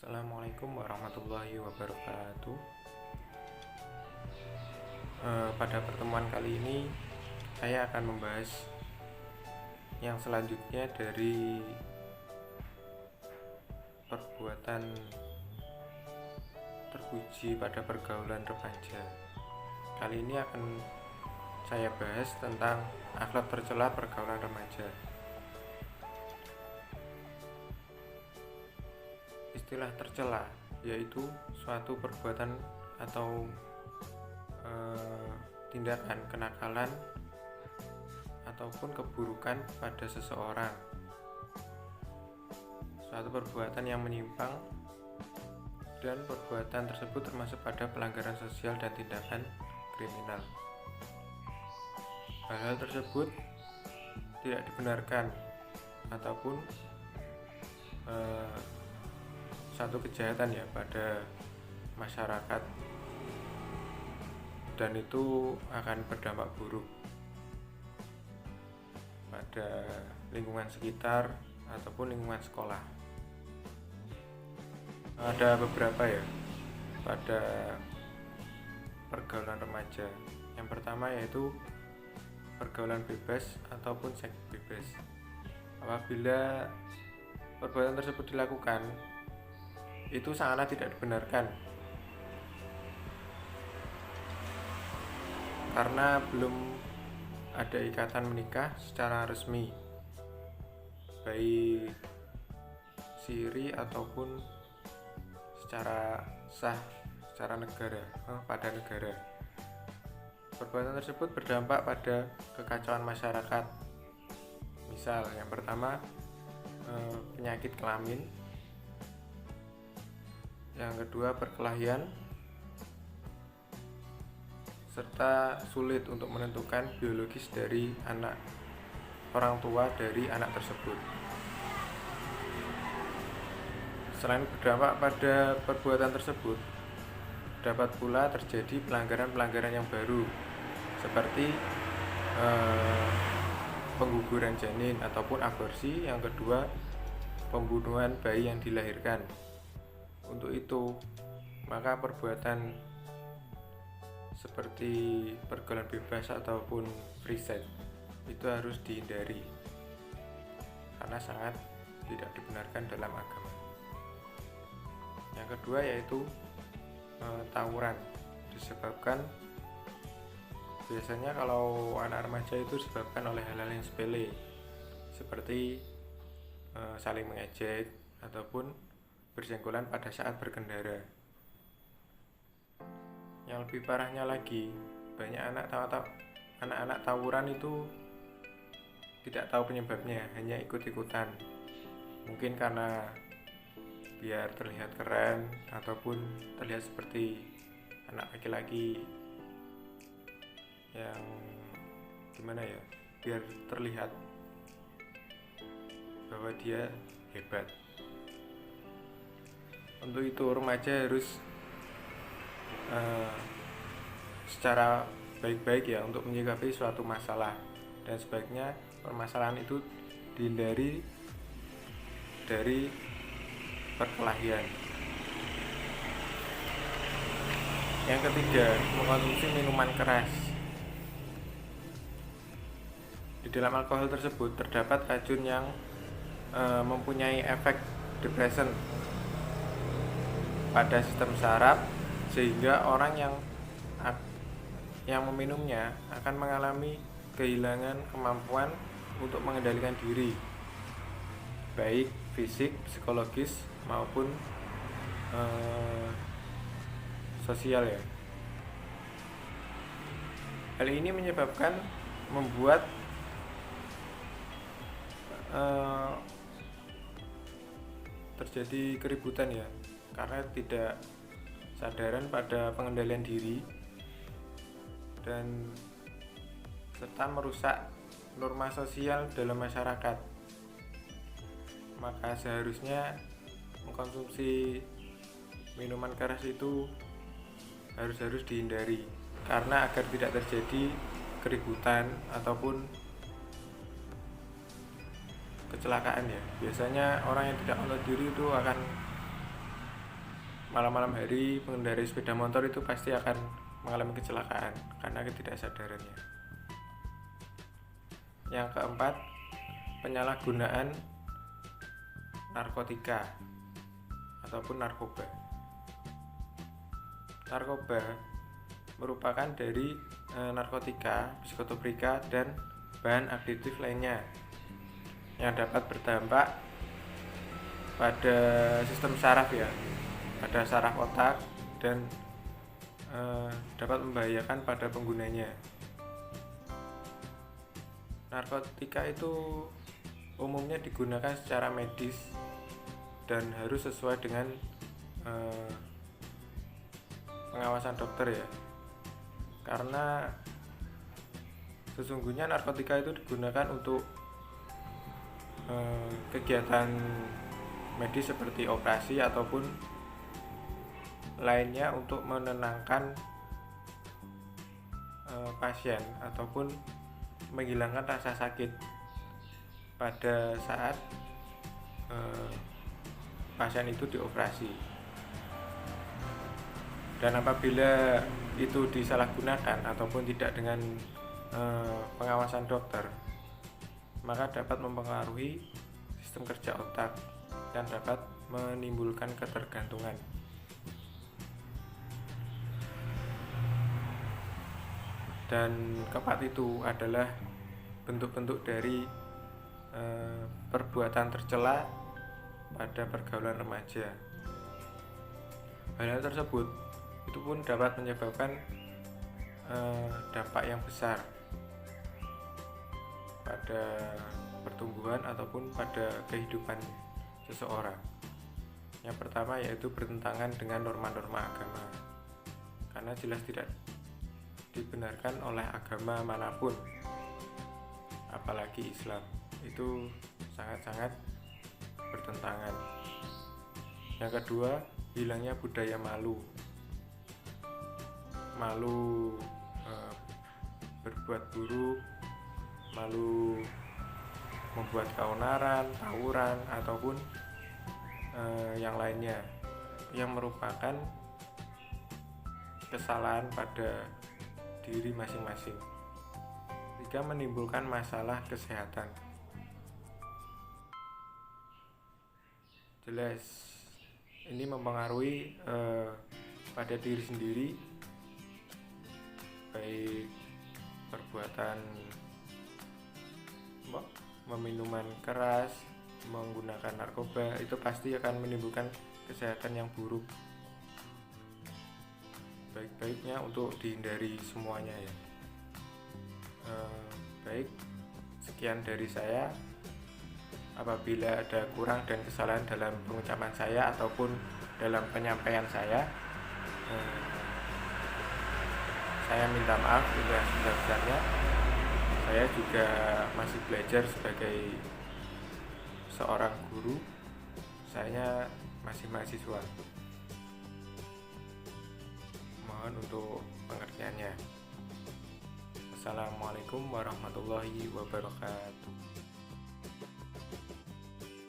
Assalamualaikum warahmatullahi wabarakatuh. Pada pertemuan kali ini saya akan membahas yang selanjutnya dari perbuatan terpuji pada pergaulan remaja. Kali ini akan saya bahas tentang akhlak tercela pergaulan remaja. Istilah tercela yaitu suatu perbuatan atau tindakan kenakalan ataupun keburukan pada seseorang, suatu perbuatan yang menyimpang, dan perbuatan tersebut termasuk pada pelanggaran sosial dan tindakan kriminal. Hal-hal tersebut tidak dibenarkan ataupun satu kejahatan ya pada masyarakat, dan itu akan berdampak buruk pada lingkungan sekitar ataupun lingkungan sekolah. Ada beberapa ya pada pergaulan remaja. Yang pertama yaitu pergaulan bebas ataupun seks bebas. Apabila perbuatan tersebut dilakukan, itu sangatlah tidak dibenarkan karena belum ada ikatan menikah secara resmi, baik siri ataupun secara sah secara negara pada negara. Perbuatan tersebut berdampak pada kekacauan masyarakat. Misal yang pertama penyakit kelamin, yang kedua perkelahian, serta sulit untuk menentukan biologis dari anak orang tua dari anak tersebut. Selain berdampak pada perbuatan tersebut, dapat pula terjadi pelanggaran-pelanggaran yang baru seperti pengguguran janin ataupun aborsi, yang kedua pembunuhan bayi yang dilahirkan. Untuk itu, maka perbuatan seperti pergaulan bebas ataupun free sex itu harus dihindari karena sangat tidak dibenarkan dalam agama. Yang kedua yaitu tawuran, disebabkan biasanya kalau anak remaja itu disebabkan oleh hal-hal yang sepele seperti saling mengejek ataupun bersenggolan pada saat berkendara. Yang lebih parahnya lagi, banyak anak-anak tawuran itu tidak tahu penyebabnya, hanya ikut-ikutan. Mungkin karena biar terlihat keren ataupun terlihat seperti anak laki-laki yang gimana ya, biar terlihat bahwa dia hebat. Untuk itu remaja harus secara baik-baik ya untuk menyikapi suatu masalah, dan sebaiknya permasalahan itu dihindari dari perkelahian. Yang ketiga, mengkonsumsi minuman keras. Di dalam alkohol tersebut terdapat racun yang mempunyai efek depresan pada sistem saraf, sehingga orang yang meminumnya akan mengalami kehilangan kemampuan untuk mengendalikan diri, baik fisik, psikologis maupun sosial ya. Hal ini membuat terjadi keributan ya, karena tidak sadaran pada pengendalian diri dan serta merusak norma sosial dalam masyarakat. Maka seharusnya mengkonsumsi minuman keras itu harus dihindari, karena agar tidak terjadi keributan ataupun kecelakaan ya. Biasanya orang yang tidak tahu diri itu akan malam-malam hari pengendara sepeda motor itu pasti akan mengalami kecelakaan karena ketidaksadarannya. Yang keempat, penyalahgunaan narkotika ataupun narkoba. Narkoba merupakan dari narkotika, psikotropika, dan bahan aditif lainnya yang dapat berdampak pada sistem saraf ya, pada saraf otak, dan dapat membahayakan pada penggunanya. Narkotika itu umumnya digunakan secara medis dan harus sesuai dengan pengawasan dokter ya, karena sesungguhnya narkotika itu digunakan untuk kegiatan medis seperti operasi ataupun lainnya untuk menenangkan pasien ataupun menghilangkan rasa sakit pada saat pasien itu dioperasi. Dan apabila itu disalahgunakan ataupun tidak dengan pengawasan dokter, maka dapat mempengaruhi sistem kerja otak dan dapat menimbulkan ketergantungan. Dan keempat itu adalah bentuk-bentuk dari perbuatan tercela pada pergaulan remaja. Hal tersebut itu pun dapat menyebabkan dampak yang besar pada pertumbuhan ataupun pada kehidupan seseorang. Yang pertama yaitu bertentangan dengan norma-norma agama, karena jelas tidak dibenarkan oleh agama manapun, apalagi Islam. Itu sangat-sangat bertentangan. Yang kedua, hilangnya budaya malu berbuat buruk, malu membuat keonaran, tawuran, ataupun yang lainnya yang merupakan kesalahan pada diri masing-masing, jika menimbulkan masalah kesehatan. Jelas ini mempengaruhi pada diri sendiri, baik perbuatan minuman keras, menggunakan narkoba, itu pasti akan menimbulkan kesehatan yang buruk. Baik-baiknya untuk dihindari semuanya ya. Baik, sekian dari saya. Apabila ada kurang dan kesalahan dalam pengucapan saya ataupun dalam penyampaian saya minta maaf sudah sebesar-besarnya. Saya juga masih belajar sebagai seorang guru. Saya masih mahasiswa. Mohon untuk pengertiannya. Assalamualaikum warahmatullahi wabarakatuh.